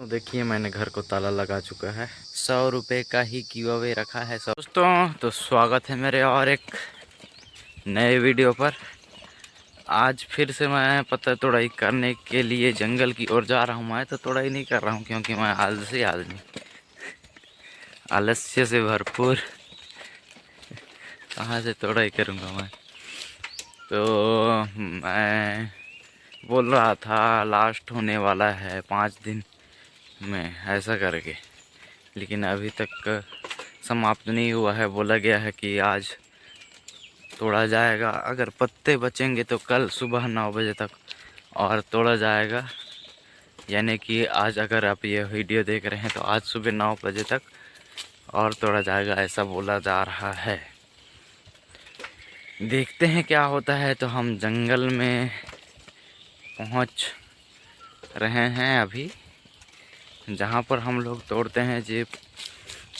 तो देखिए मैंने घर को ताला लगा चुका है। 100 रुपये का ही गिव अवे रखा है दोस्तों। तो स्वागत है मेरे और एक नए वीडियो पर। आज फिर से मैं पत्ता तोड़ाई करने के लिए जंगल की ओर जा रहा हूँ। मैं तो तोड़ाई नहीं कर रहा हूँ क्योंकि मैं आलसी आदमी, आलस्य से भरपूर, कहाँ से तोड़ाई करूँगा मैं। तो मैं बोल रहा था लास्ट होने वाला है 5 दिन में ऐसा करके, लेकिन अभी तक समाप्त नहीं हुआ है। बोला गया है कि आज तोड़ा जाएगा, अगर पत्ते बचेंगे तो कल सुबह 9 बजे तक और तोड़ा जाएगा। यानी कि आज अगर आप ये वीडियो देख रहे हैं तो आज सुबह 9 बजे तक और तोड़ा जाएगा, ऐसा बोला जा रहा है। देखते हैं क्या होता है। तो हम जंगल में पहुंच रहे हैं अभी, जहां पर हम लोग तोड़ते हैं। जी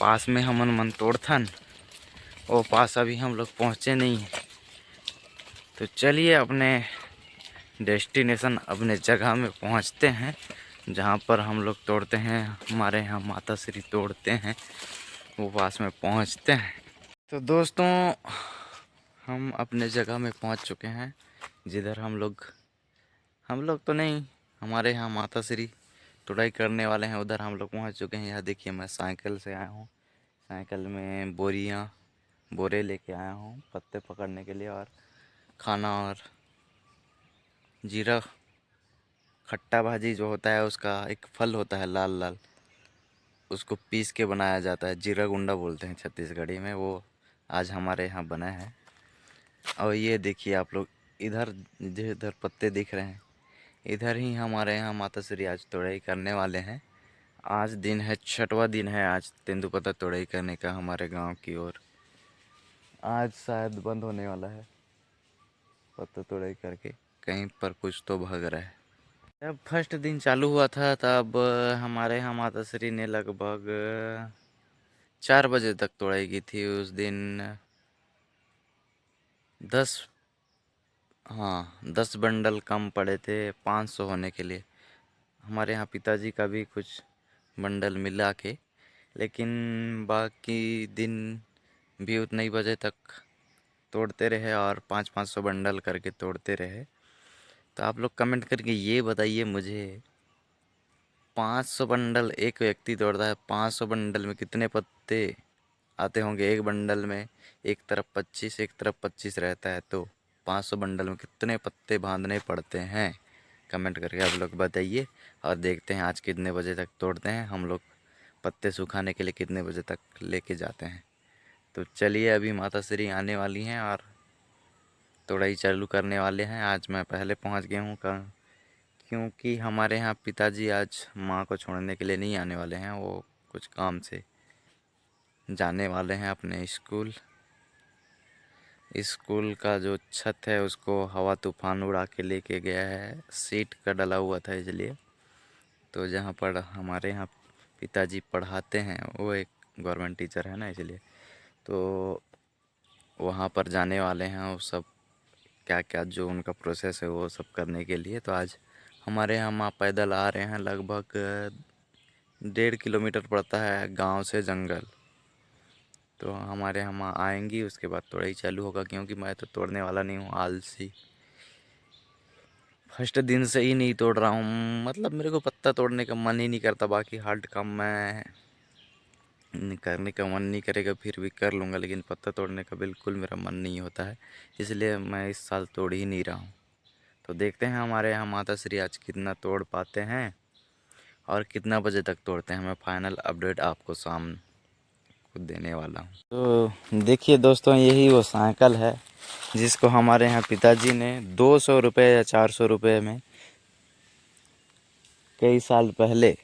पास में हमन मन तोड़थन, वो पास अभी हम लोग पहुँचे नहीं हैं। तो चलिए अपने डेस्टिनेशन, अपने जगह में पहुंचते हैं जहां पर हम लोग तोड़ते हैं। हमारे यहाँ माता श्री तोड़ते हैं, वो पास में पहुंचते हैं। तो दोस्तों हम अपने जगह में पहुंच चुके हैं, जिधर हम लोग तो नहीं, हमारे यहाँ माता श्री तोड़ाई करने वाले हैं, उधर हम लोग पहुंच चुके हैं। यहाँ देखिए मैं साइकिल से आया हूँ, साइकिल में बोरे लेके आया हूँ पत्ते पकड़ने के लिए, और खाना और जीरा खट्टा भाजी जो होता है, उसका एक फल होता है लाल लाल, उसको पीस के बनाया जाता है, जीरा गुंडा बोलते हैं छत्तीसगढ़ी में। वो आज हमारे यहाँ बना है। और ये देखिए आप लोग, इधर जिधर पत्ते दिख रहे हैं, इधर ही हमारे यहाँ माता श्री आज तोड़ाई करने वाले हैं। आज दिन है, 6वां दिन है आज तेंदुपत्ता तोड़ाई करने का हमारे गांव की ओर। आज शायद बंद होने वाला है, पत्ता तोड़ाई करके कहीं पर कुछ तो भग रहा है। जब फर्स्ट दिन चालू हुआ था तब हमारे यहाँ माता श्री ने लगभग 4 बजे तक तोड़ाई की थी। उस दिन 10 10 बंडल कम पड़े थे 500 होने के लिए। हमारे यहाँ पिताजी का भी कुछ बंडल मिला के, लेकिन बाकी दिन भी उतने ही बजे तक तोड़ते रहे और 500 बंडल करके तोड़ते रहे। तो आप लोग कमेंट करके ये बताइए मुझे, 500 बंडल एक व्यक्ति तोड़ता है, 500 बंडल में कितने पत्ते आते होंगे? एक बंडल में एक तरफ 25, एक तरफ 25 रहता है, तो 500 बंडल में कितने पत्ते बांधने पड़ते हैं? कमेंट करके आप लोग बताइए। और देखते हैं आज कितने बजे तक तोड़ते हैं हम लोग, पत्ते सुखाने के लिए कितने बजे तक लेके जाते हैं। तो चलिए, अभी माता श्री आने वाली हैं और तोड़ाई चालू करने वाले हैं। आज मैं पहले पहुंच गया हूँ क्योंकि हमारे यहाँ पिताजी आज माँ को छोड़ने के लिए नहीं आने वाले हैं, वो कुछ काम से जाने वाले हैं अपने स्कूल का जो छत है उसको हवा तूफान उड़ा के लेके गया है। सीट का डला हुआ था इसलिए। तो जहाँ पर हमारे यहाँ पिताजी पढ़ाते हैं, वो एक गवर्नमेंट टीचर है ना, इसलिए तो वहाँ पर जाने वाले हैं। वो सब क्या क्या जो उनका प्रोसेस है वो सब करने के लिए। तो आज हमारे यहाँ माँ पैदल आ रहे हैं, लगभग 1.5 किलोमीटर पड़ता है गांव से जंगल। तो हमारे यहाँ आएंगी, उसके बाद तोड़ाई चालू होगा, क्योंकि मैं तो तोड़ने वाला नहीं हूँ, आलसी। फर्स्ट दिन से ही नहीं तोड़ रहा हूँ, मतलब मेरे को पत्ता तोड़ने का मन ही नहीं करता। बाकी हार्ड काम मैं करने का मन नहीं करेगा फिर भी कर लूँगा, लेकिन पत्ता तोड़ने का बिल्कुल मेरा मन नहीं होता है, इसलिए मैं इस साल तोड़ ही नहीं रहा हूँ। तो देखते हैं हमारे यहाँ माता श्री आज कितना तोड़ पाते हैं और कितना बजे तक तोड़ते हैं। मैं फाइनल अपडेट आपको शाम को देने वाला हूँ। तो देखिए दोस्तों, यही वो साइकिल है जिसको हमारे यहाँ पिताजी ने 200 रुपये या 400 रुपये में कई साल पहले,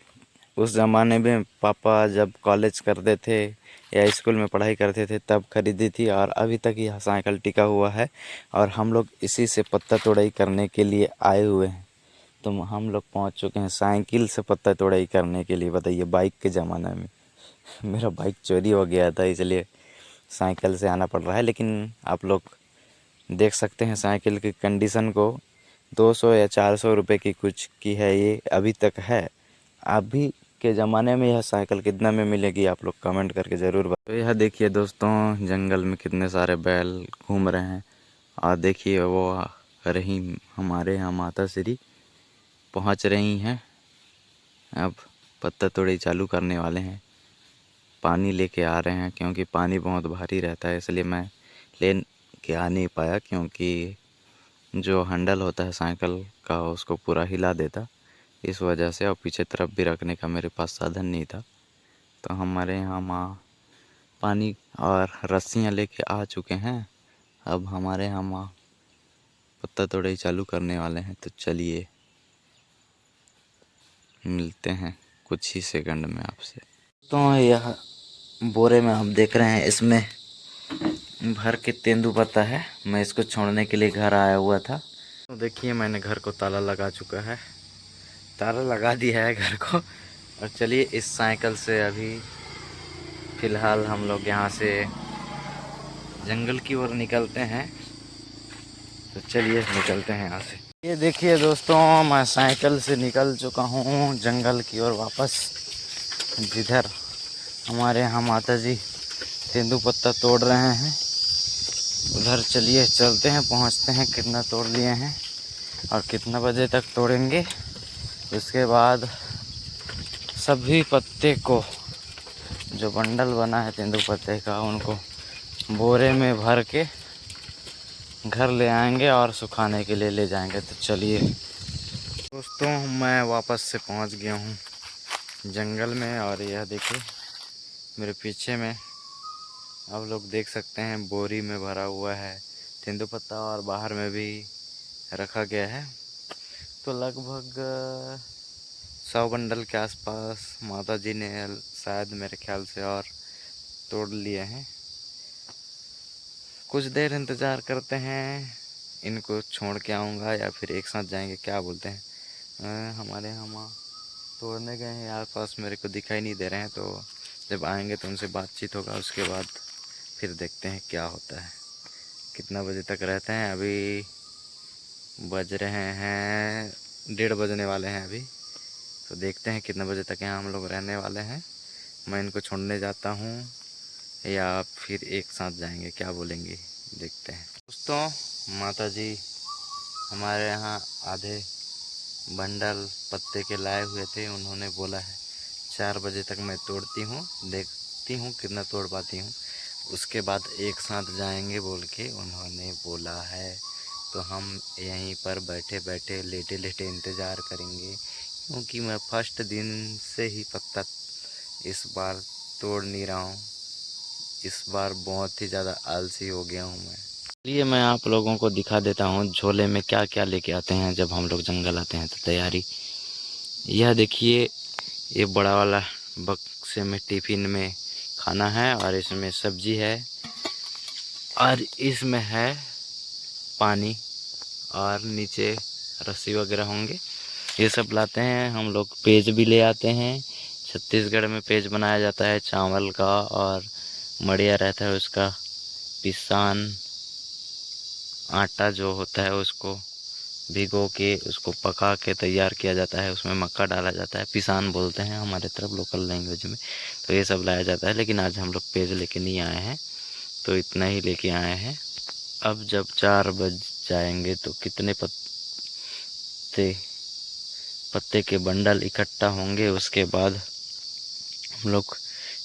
उस ज़माने में पापा जब कॉलेज करते थे या स्कूल में पढ़ाई करते थे तब खरीदी थी, और अभी तक यह साइकिल टिका हुआ है। और हम लोग इसी से पत्ता तोड़ाई करने के लिए आए हुए हैं। तो हम लोग पहुंच चुके हैं साइकिल से पत्ता तोड़ाई करने के लिए। बताइए, बाइक के ज़माने में मेरा बाइक चोरी हो गया था, इसलिए साइकिल से आना पड़ रहा है। लेकिन आप लोग देख सकते हैं साइकिल की कंडीशन को, 200 या 400 रुपये की कुछ की है ये, अभी तक है। अभी के ज़माने में यह साइकिल कितना में मिलेगी, आप लोग कमेंट करके ज़रूर बताओ। तो यह देखिए दोस्तों, जंगल में कितने सारे बैल घूम रहे हैं। और देखिए वो रही हमारे यहाँ माता श्री पहुँच रही हैं। अब पत्ता तोड़ी चालू करने वाले हैं। पानी लेके आ रहे हैं, क्योंकि पानी बहुत भारी रहता है, इसलिए मैं ले के आ नहीं पाया, क्योंकि जो हैंडल होता है साइकिल का उसको पूरा हिला देता, इस वजह से। और पीछे तरफ भी रखने का मेरे पास साधन नहीं था। तो हमारे यहाँ माँ पानी और रस्सियाँ लेके आ चुके हैं। अब हमारे यहाँ माँ पत्ता तोड़ाई चालू करने वाले हैं। तो चलिए मिलते हैं कुछ ही सेकंड में आपसे। तो यह बोरे में हम देख रहे हैं, इसमें भर के तेंदूपत्ता है। मैं इसको छोड़ने के लिए घर आया हुआ था। तो देखिए मैंने घर को ताला लगा चुका है, ताला लगा दिया है घर को। और चलिए इस साइकिल से अभी फ़िलहाल हम लोग यहाँ से जंगल की ओर निकलते हैं। तो चलिए निकलते हैं यहाँ से। ये देखिए दोस्तों, मैं साइकिल से निकल चुका हूँ जंगल की ओर वापस, जिधर हमारे यहाँ माता जी तेंदूपत्ता तोड़ रहे हैं उधर। चलिए चलते हैं, पहुँचते हैं कितना तोड़ लिए हैं और कितना बजे तक तोड़ेंगे। उसके बाद सभी पत्ते को, जो बंडल बना है तेंदूपत्ते का, उनको बोरे में भर के घर ले आएंगे और सुखाने के लिए ले जाएंगे। तो चलिए दोस्तों, मैं वापस से पहुंच गया हूं जंगल में। और यह देखिए मेरे पीछे में आप लोग देख सकते हैं, बोरी में भरा हुआ है तेंदूपत्ता और बाहर में भी रखा गया है। तो लगभग 100 बंडल के आसपास माता जी ने शायद मेरे ख्याल से और तोड़ लिए हैं। कुछ देर इंतज़ार करते हैं, इनको छोड़ के आऊँगा या फिर एक साथ जाएंगे, क्या बोलते हैं। हमारे यहाँ माँ तोड़ने गए हैं, आस पास मेरे को दिखाई नहीं दे रहे हैं। तो जब आएंगे तो उनसे बातचीत होगा, उसके बाद फिर देखते हैं क्या होता है, कितना बजे तक रहते हैं। अभी बज रहे हैं 1:30 बजने वाले हैं अभी। तो देखते हैं कितने बजे तक यहाँ हम लोग रहने वाले हैं। मैं इनको छोड़ने जाता हूँ या फिर एक साथ जाएंगे, क्या बोलेंगे, देखते हैं। दोस्तों, माता जी हमारे यहाँ आधे बंडल पत्ते के लाए हुए थे। उन्होंने बोला है 4 बजे तक मैं तोड़ती हूँ, देखती हूँ कितना तोड़ पाती हूँ, उसके बाद एक साथ जाएंगे बोल के उन्होंने बोला है। तो हम यहीं पर बैठे बैठे लेटे लेटे इंतज़ार करेंगे, क्योंकि मैं फर्स्ट दिन से ही पत्ता इस बार तोड़ नहीं रहा हूँ। इस बार बहुत ही ज़्यादा आलसी हो गया हूँ मैं। चलिए मैं आप लोगों को दिखा देता हूँ झोले में क्या क्या लेके आते हैं जब हम लोग जंगल आते हैं। तो तैयारी, यह देखिए, ये बड़ा वाला बक्से में टिफ़िन में खाना है, और इसमें सब्जी है, और इसमें है पानी, और नीचे रस्सी वगैरह होंगे, ये सब लाते हैं हम लोग। पेज भी ले आते हैं, छत्तीसगढ़ में पेज बनाया जाता है चावल का, और मड़िया रहता है उसका, पिसान आटा जो होता है उसको भिगो के उसको पका के तैयार किया जाता है, उसमें मक्का डाला जाता है, पिसान बोलते हैं हमारे तरफ लोकल लैंग्वेज में। तो ये सब लाया जाता है, लेकिन आज हम लोग पेज लेके नहीं आए हैं, तो इतना ही लेके आए हैं। अब जब 4 बज जाएंगे तो कितने पत्ते के बंडल इकट्ठा होंगे, उसके बाद हम लोग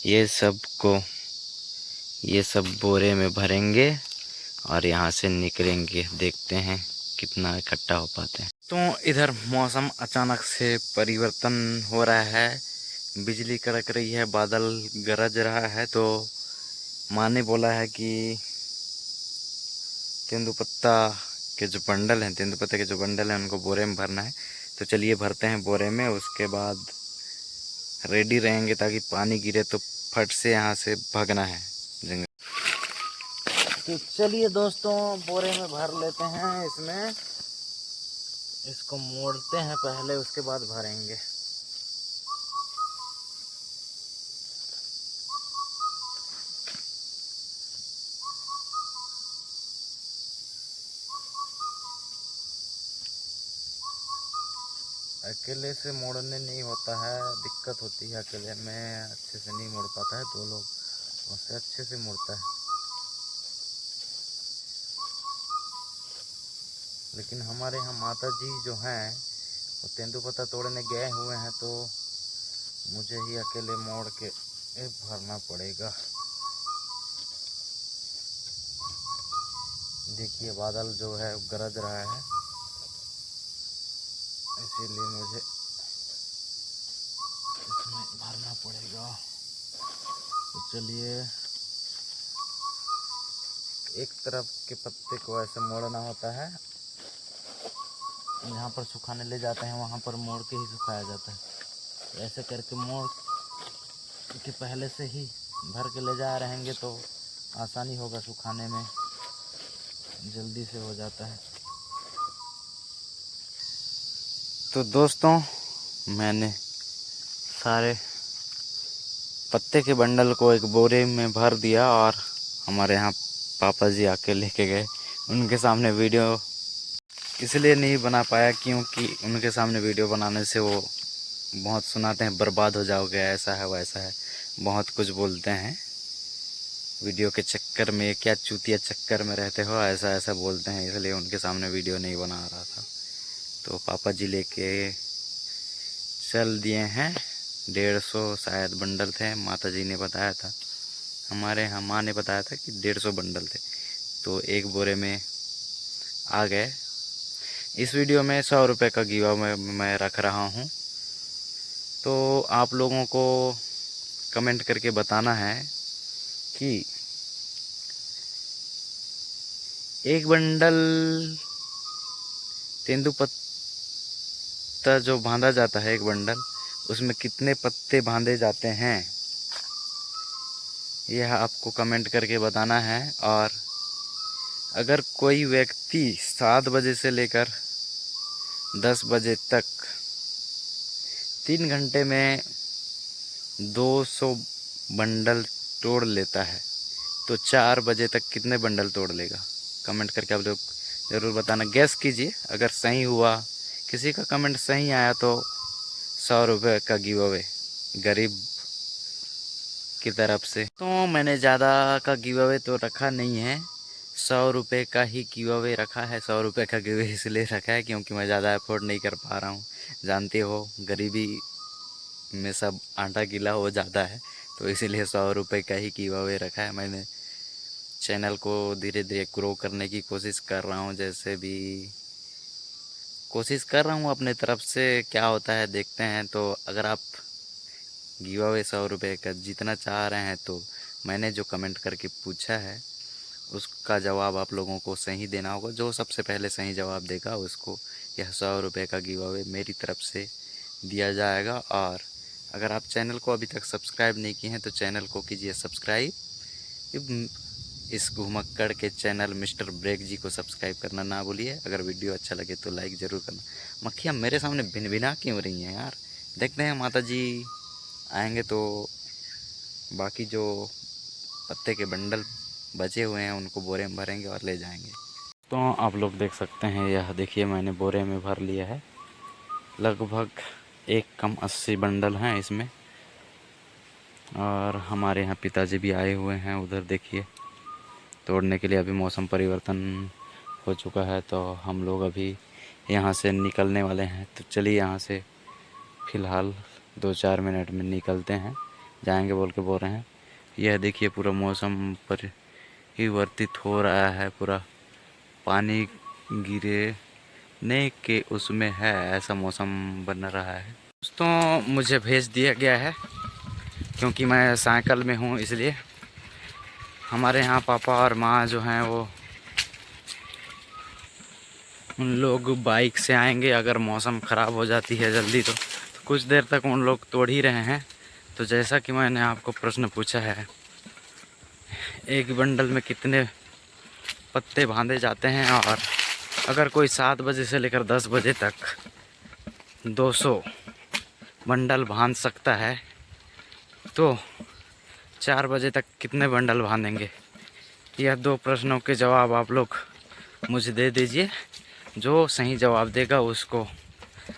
ये सब बोरे में भरेंगे और यहाँ से निकलेंगे। देखते हैं कितना इकट्ठा हो पाते हैं। तो इधर मौसम अचानक से परिवर्तन हो रहा है, बिजली कड़क रही है, बादल गरज रहा है। तो माँ ने बोला है कि तेंदूपत्ता के जो बंडल हैं, तेंदूपत्ते के जो बंडल हैं उनको बोरे में भरना है। तो चलिए भरते हैं बोरे में, उसके बाद रेडी रहेंगे ताकि पानी गिरे तो फट से यहाँ से भागना है जंगल। तो चलिए दोस्तों, बोरे में भर लेते हैं। इसमें इसको मोड़ते हैं पहले, उसके बाद भरेंगे। अकेले से मोड़ने नहीं होता है, दिक्कत होती है। अकेले में अच्छे से नहीं मोड़ पाता है, दो लोग उससे अच्छे से मोड़ता है। लेकिन हमारे यहाँ माता जी जो हैं वो तेंदुपत्ता तोड़ने गए हुए हैं, तो मुझे ही अकेले मोड़ के भरना पड़ेगा। देखिए बादल जो है गरज रहा है, इसीलिए मुझे इसमें भरना पड़ेगा। तो चलिए, एक तरफ के पत्ते को ऐसे मोड़ना होता है, जहाँ पर सुखाने ले जाते हैं वहाँ पर मोड़ के ही सुखाया जाता है। तो ऐसे करके मोड़ के पहले से ही भर के ले जा रहेंगे तो आसानी होगा, सुखाने में जल्दी से हो जाता है। तो दोस्तों, मैंने सारे पत्ते के बंडल को एक बोरे में भर दिया और हमारे यहाँ पापा जी आके लेके गए। उनके सामने वीडियो इसलिए नहीं बना पाया क्योंकि उनके सामने वीडियो बनाने से वो बहुत सुनाते हैं, बर्बाद हो जाओगे, ऐसा है वैसा है, बहुत कुछ बोलते हैं। वीडियो के चक्कर में, क्या चूतिया चक्कर में रहते हो, ऐसा ऐसा बोलते हैं, इसलिए उनके सामने वीडियो नहीं बना रहा था। तो पापा जी लेके चल दिए हैं। 150 शायद बंडल थे, माता जी ने बताया था, हमारे यहाँ माँ ने बताया था कि 150 बंडल थे। तो एक बोरे में आ गए। इस वीडियो में 100 रुपये का गिवा मैं रख रहा हूँ। तो आप लोगों को कमेंट करके बताना है कि एक बंडल तेंदुपत्ता जो बांधा जाता है, एक बंडल, उसमें कितने पत्ते बांधे जाते हैं, यह आपको कमेंट करके बताना है। और अगर कोई व्यक्ति 7 बजे से लेकर 10 बजे तक 3 घंटे में 200 बंडल तोड़ लेता है, तो 4 बजे तक कितने बंडल तोड़ लेगा? कमेंट करके आप लोग ज़रूर बताना। गैस कीजिए, अगर सही हुआ, किसी का कमेंट सही आया तो 100 रुपये का गिव अवे गरीब की तरफ से। तो मैंने ज़्यादा का गिव अवे तो रखा नहीं है, 100 रुपये का ही गिव अवे रखा है। 100 रुपये का गिव अवे इसलिए रखा है क्योंकि मैं ज़्यादा अफोर्ड नहीं कर पा रहा हूँ। जानते हो, गरीबी में सब आटा गिला हो जाता है, तो इसीलिए 100 रुपये का ही गिव अवे रखा है। मैंने चैनल को धीरे धीरे ग्रो करने की कोशिश कर रहा हूँ, जैसे भी कोशिश कर रहा हूँ अपने तरफ से, क्या होता है देखते हैं। तो अगर आप गिव अवे 100 रुपये का जीतना चाह रहे हैं तो मैंने जो कमेंट करके पूछा है उसका जवाब आप लोगों को सही देना होगा। जो सबसे पहले सही जवाब देगा उसको यह 100 रुपये का गिव अवे मेरी तरफ से दिया जाएगा। और अगर आप चैनल को अभी तक सब्सक्राइब नहीं किए हैं तो चैनल को कीजिए सब्सक्राइब। इस घुमक्कड़ के चैनल मिस्टर ब्रेक जी को सब्सक्राइब करना ना भूलिए। अगर वीडियो अच्छा लगे तो लाइक ज़रूर करना। मक्खियाँ मेरे सामने भिन भिना क्यों रही हैं यार? देखते हैं, माता जी आएंगे तो बाकी जो पत्ते के बंडल बचे हुए हैं उनको बोरे में भरेंगे और ले जाएंगे। तो आप लोग देख सकते हैं, यह देखिए मैंने बोरे में भर लिया है। लगभग 1 कम 80 बंडल हैं इसमें। और हमारे यहाँ पिताजी भी आए हुए हैं, उधर देखिए तोड़ने के लिए। अभी मौसम परिवर्तन हो चुका है तो हम लोग अभी यहाँ से निकलने वाले हैं। तो चलिए यहाँ से फ़िलहाल 2-4 मिनट में निकलते हैं, जाएंगे बोल रहे हैं। यह देखिए पूरा मौसम परिवर्तित हो रहा है, पूरा पानी गिरने के उसमें है, ऐसा मौसम बन रहा है। दोस्तों, मुझे भेज दिया गया है क्योंकि मैं साइकिल में हूँ, इसलिए हमारे यहाँ पापा और माँ जो हैं वो उन लोग बाइक से आएंगे। अगर मौसम ख़राब हो जाती है जल्दी तो कुछ देर तक उन लोग तोड़ ही रहे हैं। तो जैसा कि मैंने आपको प्रश्न पूछा है, एक बंडल में कितने पत्ते बांधे जाते हैं, और अगर कोई 7 बजे से लेकर 10 बजे तक 200 बंडल बांध सकता है तो 4 बजे तक कितने बंडल बांधेंगे? यह 2 प्रश्नों के जवाब आप लोग मुझे दे दीजिए। जो सही जवाब देगा उसको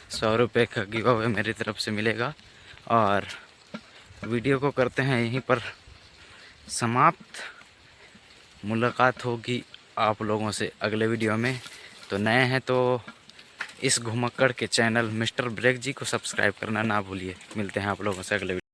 100 रुपये का गिव अवे मेरी तरफ से मिलेगा। और वीडियो को करते हैं यहीं पर समाप्त। मुलाकात होगी आप लोगों से अगले वीडियो में। तो नए हैं तो इस घुमक्कड़ के चैनल मिस्टर ब्रेक जी को सब्सक्राइब करना ना भूलिए। मिलते हैं आप लोगों से अगले वीडियो।